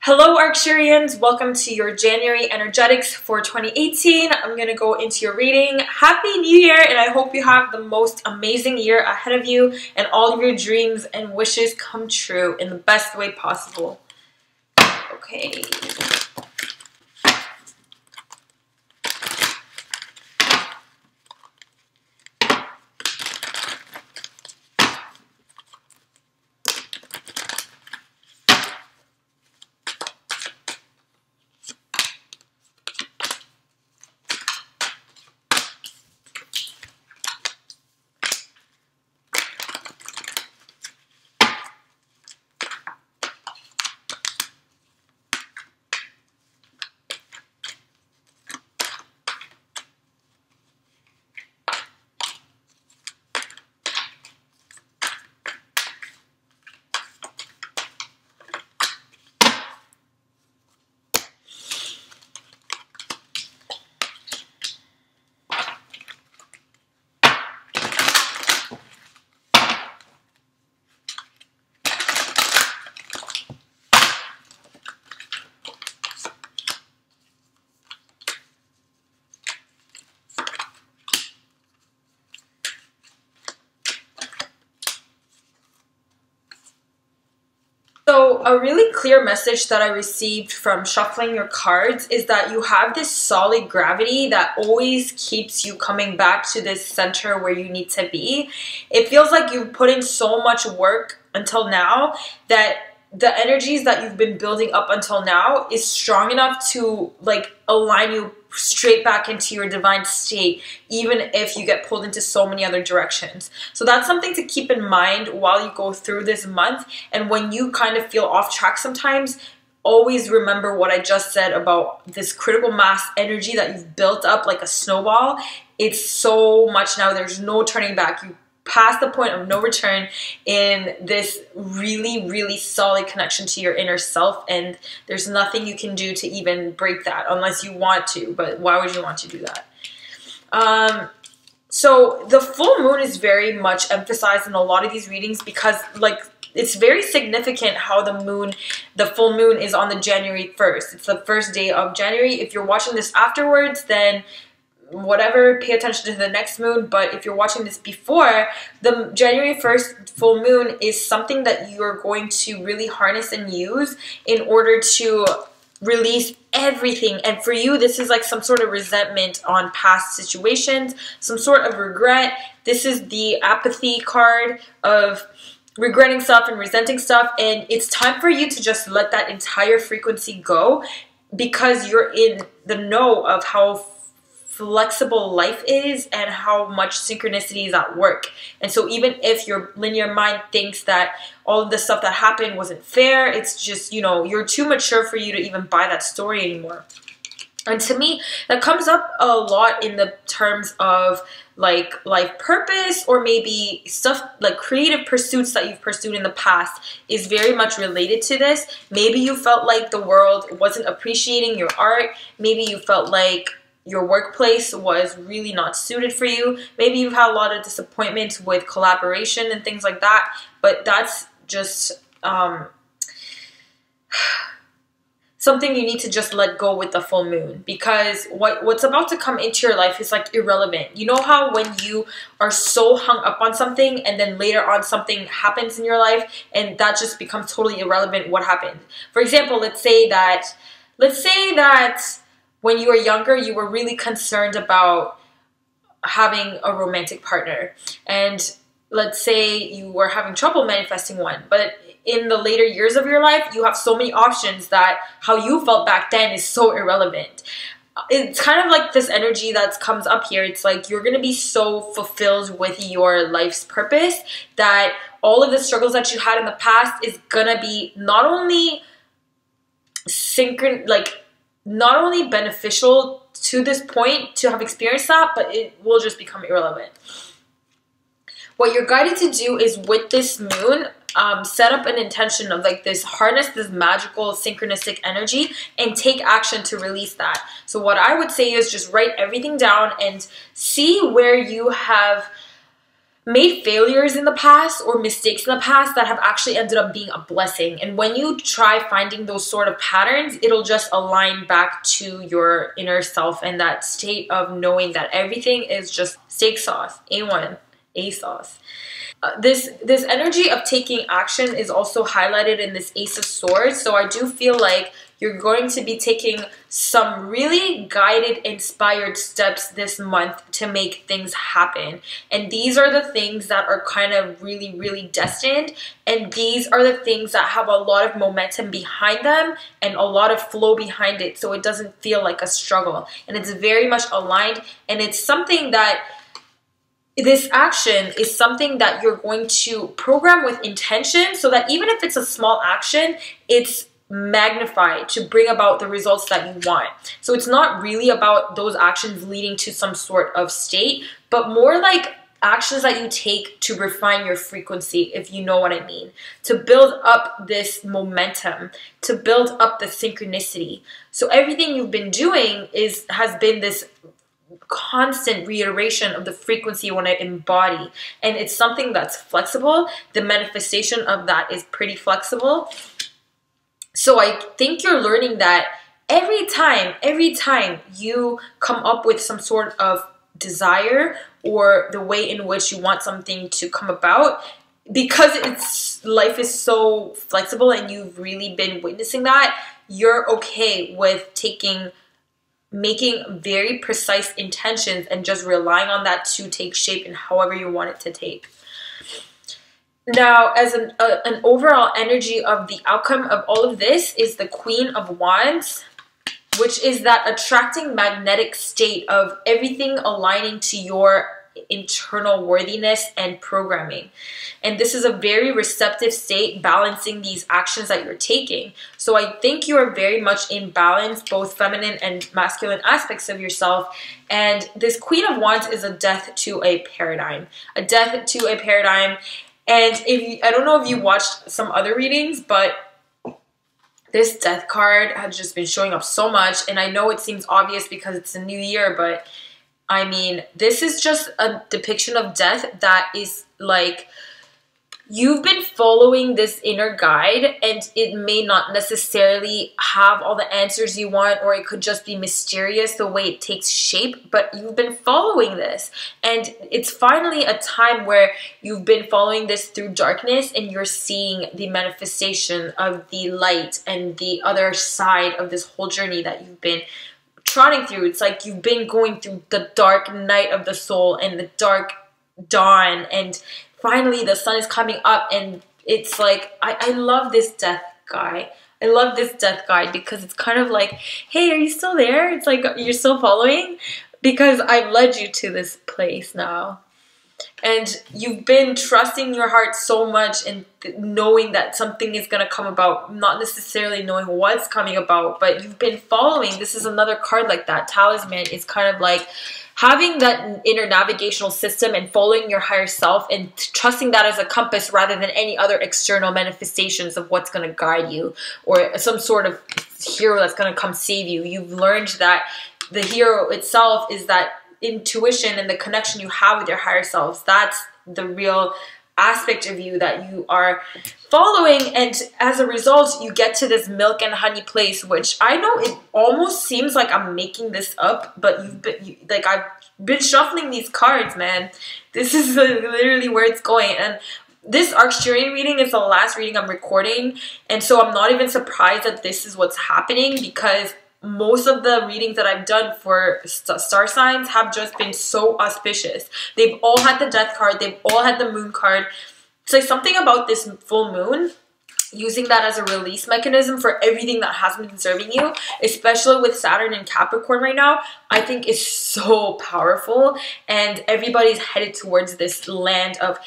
Hello Arcturians, welcome to your January energetics for 2018. I'm going to go into your reading. Happy New Year, and I hope you have the most amazing year ahead of you and all of your dreams and wishes come true in the best way possible. Okay. So a really clear message that I received from shuffling your cards is that you have this solid gravity that always keeps you coming back to this center where you need to be. It feels like you've put in so much work until now that the energies that you've been building up until now is strong enough to align you straight back into your divine state, even if you get pulled into so many other directions. So that's something to keep in mind while you go through this month. And when you kind of feel off track sometimes, always remember what I just said about this critical mass energy that you've built up like a snowball. It's so much now. There's no turning back. You past the point of no return in this really, really solid connection to your inner self, and there's nothing you can do to even break that unless you want to. But why would you want to do that? So the full moon is very much emphasized in a lot of these readings because it's very significant how the full moon is on the January 1st. It's the first day of January. If you're watching this afterwards, then whatever, pay attention to the next moon. But if you're watching this before, the January 1st full moon is something that you're going to really harness and use in order to release everything. And for you, this is like some sort of resentment on past situations, some sort of regret. This is the apathy card of regretting stuff and resenting stuff, and it's time for you to just let that entire frequency go because you're in the know of how flexible life is and how much synchronicity is at work. And so even if your linear mind thinks that all of the stuff that happened wasn't fair, it's just, you're too mature for you to even buy that story anymore. And to me, that comes up a lot in the terms of life purpose, or maybe stuff like creative pursuits that you've pursued in the past is very much related to this. Maybe you felt like the world wasn't appreciating your art. Maybe you felt like your workplace was really not suited for you. Maybe you've had a lot of disappointments with collaboration and things like that. But that's just something you need to just let go with the full moon, because what's about to come into your life is like irrelevant. You know how when you are so hung up on something and then later on something happens in your life and that just becomes totally irrelevant what happened. For example, let's say that when you were younger, you were really concerned about having a romantic partner. And let's say you were having trouble manifesting one. But in the later years of your life, you have so many options that how you felt back then is so irrelevant. It's kind of like this energy that comes up here. It's like you're going to be so fulfilled with your life's purpose that all of the struggles that you had in the past is going to be not only not only beneficial to this point to have experienced that, but it will just become irrelevant. What you're guided to do is with this moon, set up an intention of harness this magical synchronistic energy and take action to release that. So what I would say is just write everything down and see where you have made failures in the past or mistakes in the past that have actually ended up being a blessing. And when you try finding those sort of patterns, it'll just align back to your inner self and that state of knowing that everything is just steak sauce, A1, A sauce. This energy of taking action is also highlighted in this Ace of Swords. So I do feel like you're going to be taking some really guided, inspired steps this month to make things happen. And these are the things that are kind of really, really destined. And these are the things that have a lot of momentum behind them and a lot of flow behind it. So it doesn't feel like a struggle. And it's very much aligned. And it's something that this action is something that you're going to program with intention so that even if it's a small action, it's magnified to bring about the results that you want. So it's not really about those actions leading to some sort of state, but more like actions that you take to refine your frequency, if you know what I mean, to build up this momentum, to build up the synchronicity. So everything you've been doing has been this constant reiteration of the frequency you want to embody, and it's something that's flexible. The manifestation of that is pretty flexible. So I think you're learning that every time you come up with some sort of desire or the way in which you want something to come about, because life is so flexible and you've really been witnessing that, you're okay with making very precise intentions and just relying on that to take shape in however you want it to take. Now, as an overall energy of the outcome of all of this is the Queen of Wands, which is that attracting magnetic state of everything aligning to your internal worthiness and programming. And this is a very receptive state, balancing these actions that you're taking. So I think you are very much in balance, both feminine and masculine aspects of yourself. And this Queen of Wands is a death to a paradigm. A death to a paradigm. And I don't know if you watched some other readings, but this death card has just been showing up so much. And I know it seems obvious because it's a new year, but I mean, this is just a depiction of death that is like, you've been following this inner guide and it may not necessarily have all the answers you want, or it could just be mysterious the way it takes shape, but you've been following this. And it's finally a time where you've been following this through darkness and you're seeing the manifestation of the light and the other side of this whole journey that you've been trotting through. It's like you've been going through the dark night of the soul and the dark dawn, and finally the sun is coming up. And it's like, I love this death guy. I love this death guide because it's kind of like, hey, are you still there? It's like, you're still following because I've led you to this place now. And you've been trusting your heart so much and knowing that something is going to come about, not necessarily knowing what's coming about, but you've been following. This is another card like that. Talisman is kind of like having that inner navigational system and following your higher self and trusting that as a compass rather than any other external manifestations of what's going to guide you or some sort of hero that's going to come save you. You've learned that the hero itself is that intuition and the connection you have with your higher selves. That's the real aspect of you that you are following, and as a result you get to this milk and honey place, which I know it almost seems like I'm making this up, but I've been shuffling these cards, man. This is literally where it's going. And this ARCTURIan reading is the last reading I'm recording, and so I'm not even surprised that this is what's happening, because most of the readings that I've done for star signs have just been so auspicious. They've all had the death card. They've all had the moon card. So something about this full moon, using that as a release mechanism for everything that hasn't been serving you, especially with Saturn and Capricorn right now, I think is so powerful. And everybody's headed towards this land of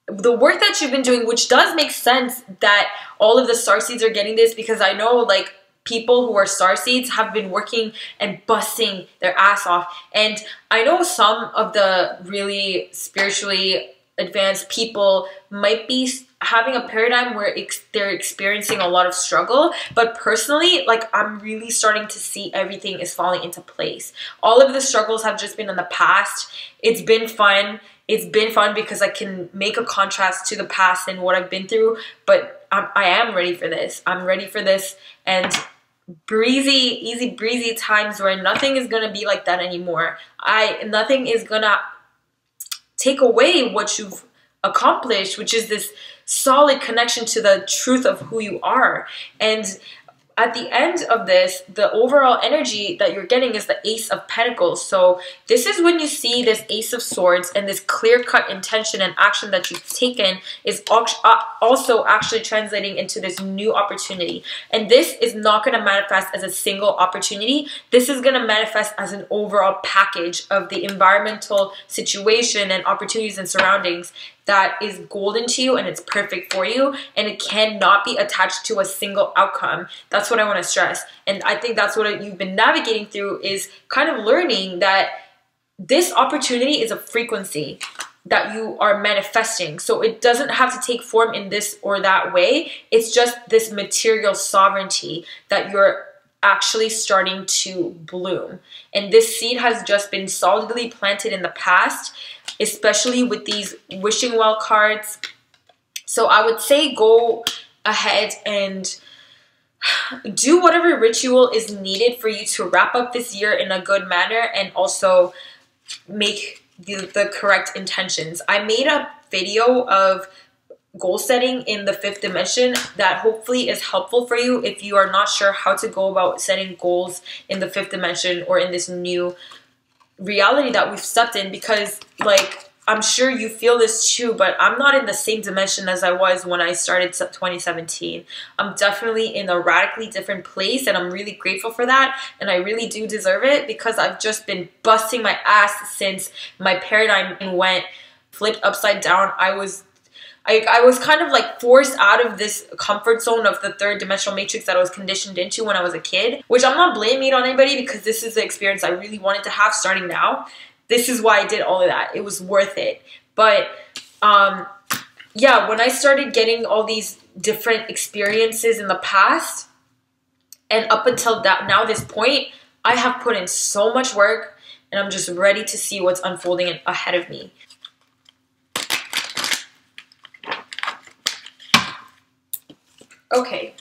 the work that you've been doing, which does make sense that all of the starseeds are getting this, because I know like people who are starseeds have been working and busting their ass off. And I know some of the really spiritually advanced people might be having a paradigm where they're experiencing a lot of struggle, but personally, like, I'm really starting to see everything is falling into place. All of the struggles have just been in the past. It's been fun. it's been fun because I can make a contrast to the past and what I've been through, but I am ready for this. I'm ready for this, and breezy, easy breezy times where nothing is gonna be like that anymore. Nothing is gonna take away what you've accomplished, which is this solid connection to the truth of who you are. And at the end of this, the overall energy that you're getting is the Ace of Pentacles. So this is when you see this Ace of Swords, and this clear-cut intention and action that you've taken is also actually translating into this new opportunity. And this is not going to manifest as a single opportunity. This is going to manifest as an overall package of the environmental situation and opportunities and surroundings that is golden to you, and it's perfect for you, and it cannot be attached to a single outcome. That's what I want to stress. And I think that's what you've been navigating through, is kind of learning that this opportunity is a frequency that you are manifesting. So it doesn't have to take form in this or that way. It's just this material sovereignty that you're actually starting to bloom. And this seed has just been solidly planted in the past, especially with these wishing well cards. So I would say go ahead and do whatever ritual is needed for you to wrap up this year in a good manner, and also make the correct intentions. I made a video of goal setting in the 5th dimension that hopefully is helpful for you if you are not sure how to go about setting goals in the 5th dimension or in this new reality that we've stepped in. Because, like, I'm sure you feel this too, but I'm not in the same dimension as I was when I started 2017. I'm definitely in a radically different place, and I'm really grateful for that, and I really do deserve it, because I've just been busting my ass since my paradigm went flipped upside down. I was kind of like forced out of this comfort zone of the 3rd dimensional matrix that I was conditioned into when I was a kid, which I'm not blaming it on anybody, because this is the experience I really wanted to have starting now. This is why I did all of that. It was worth it. But yeah, when I started getting all these different experiences in the past, and up until now this point, I have put in so much work, and I'm just ready to see what's unfolding ahead of me. Okay.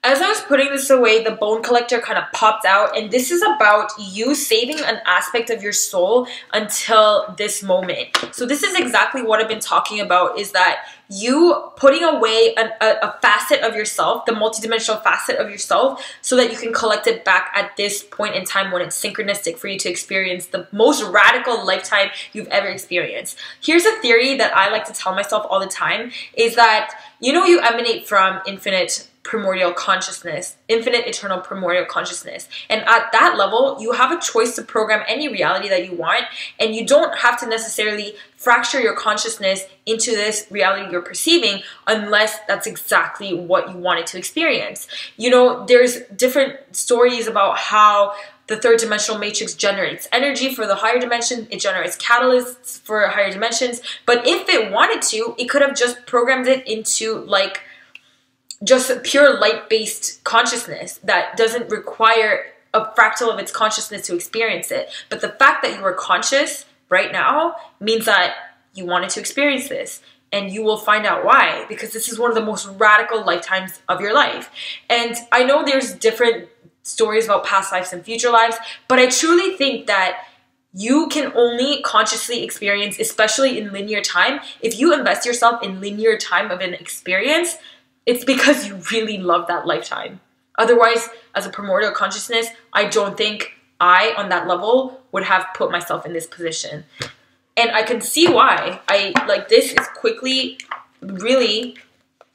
As I was putting this away, the bone collector kind of popped out, and this is about you saving an aspect of your soul until this moment. So this is exactly what I've been talking about, is that you putting away a facet of yourself, the multidimensional facet of yourself, so that you can collect it back at this point in time when it's synchronistic for you to experience the most radical lifetime you've ever experienced. Here's a theory that I like to tell myself all the time, is that, you know, you emanate from infinite primordial consciousness, infinite eternal primordial consciousness. And at that level, you have a choice to program any reality that you want, and you don't have to necessarily fracture your consciousness into this reality you're perceiving unless that's exactly what you wanted to experience. You know, there's different stories about how the 3rd dimensional matrix generates energy for the higher dimension. It generates catalysts for higher dimensions. But if it wanted to, it could have just programmed it into like just a pure light-based consciousness that doesn't require a fractal of its consciousness to experience it. But the fact that you are conscious right now means that you wanted to experience this, and you will find out why, because this is one of the most radical lifetimes of your life. And I know there's different stories about past lives and future lives, but I truly think that you can only consciously experience, especially in linear time, if you invest yourself in linear time of an experience, it's because you really love that lifetime. Otherwise, as a primordial consciousness, I don't think I, on that level, would have put myself in this position. And I can see why. This is quickly really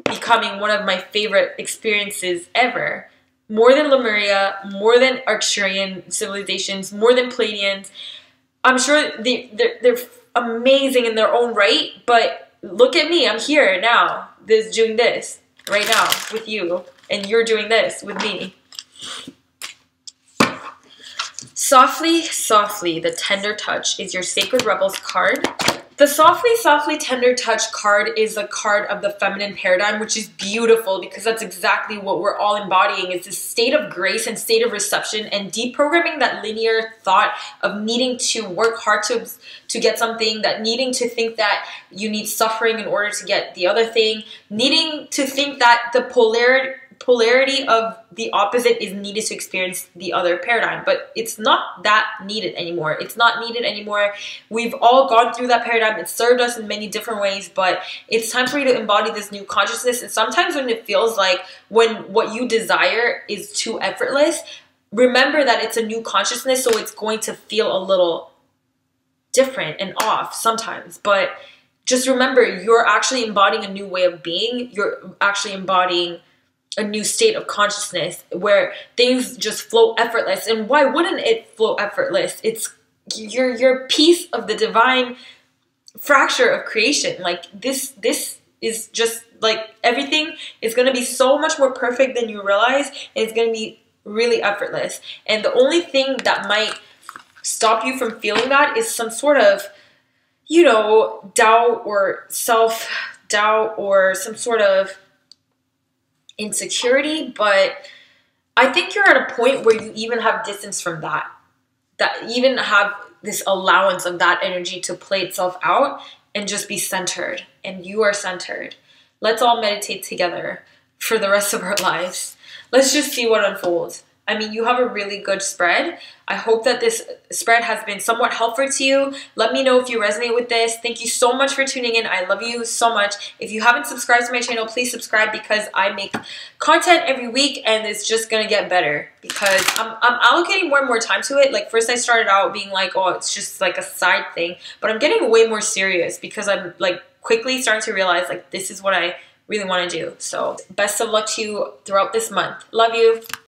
becoming one of my favorite experiences ever. More than Lemuria, more than Arcturian civilizations, more than Pleiadians. I'm sure they're amazing in their own right, but look at me. I'm here now, doing this right now with you, and you're doing this with me. Softly, softly, the tender touch is your Sacred Rebels card. The Softly, Softly Tender Touch card is a card of the feminine paradigm, which is beautiful because that's exactly what we're all embodying, is this state of grace and state of reception and deprogramming that linear thought of needing to work hard to get something, that needing to think that you need suffering in order to get the other thing, needing to think that the polarity of the opposite is needed to experience the other paradigm. But it's not that needed anymore. It's not needed anymore. We've all gone through that paradigm. It served us in many different ways, but it's time for you to embody this new consciousness. And sometimes when it feels like when what you desire is too effortless, remember that it's a new consciousness, so it's going to feel a little different and off sometimes. But just remember, you're actually embodying a new way of being. You're actually embodying a new state of consciousness where things just flow effortless. And why wouldn't it flow effortless? It's you're a piece of the divine fracture of creation. Like this is just like everything is going to be so much more perfect than you realize, and it's going to be really effortless. And the only thing that might stop you from feeling that is some sort of, you know, doubt or self-doubt or some sort of insecurity. But I think you're at a point where you even have distance from that even have this allowance of that energy to play itself out and just be centered. And you are centered. Let's all meditate together for the rest of our lives. Let's just see what unfolds. I mean, you have a really good spread. I hope that this spread has been somewhat helpful to you. Let me know if you resonate with this. Thank you so much for tuning in. I love you so much. If you haven't subscribed to my channel, please subscribe, because I make content every week and it's just gonna get better because I'm allocating more and more time to it. Like first I started out being like, oh, it's just like a side thing, but I'm getting way more serious because I'm like quickly starting to realize like this is what I really want to do. So best of luck to you throughout this month. Love you.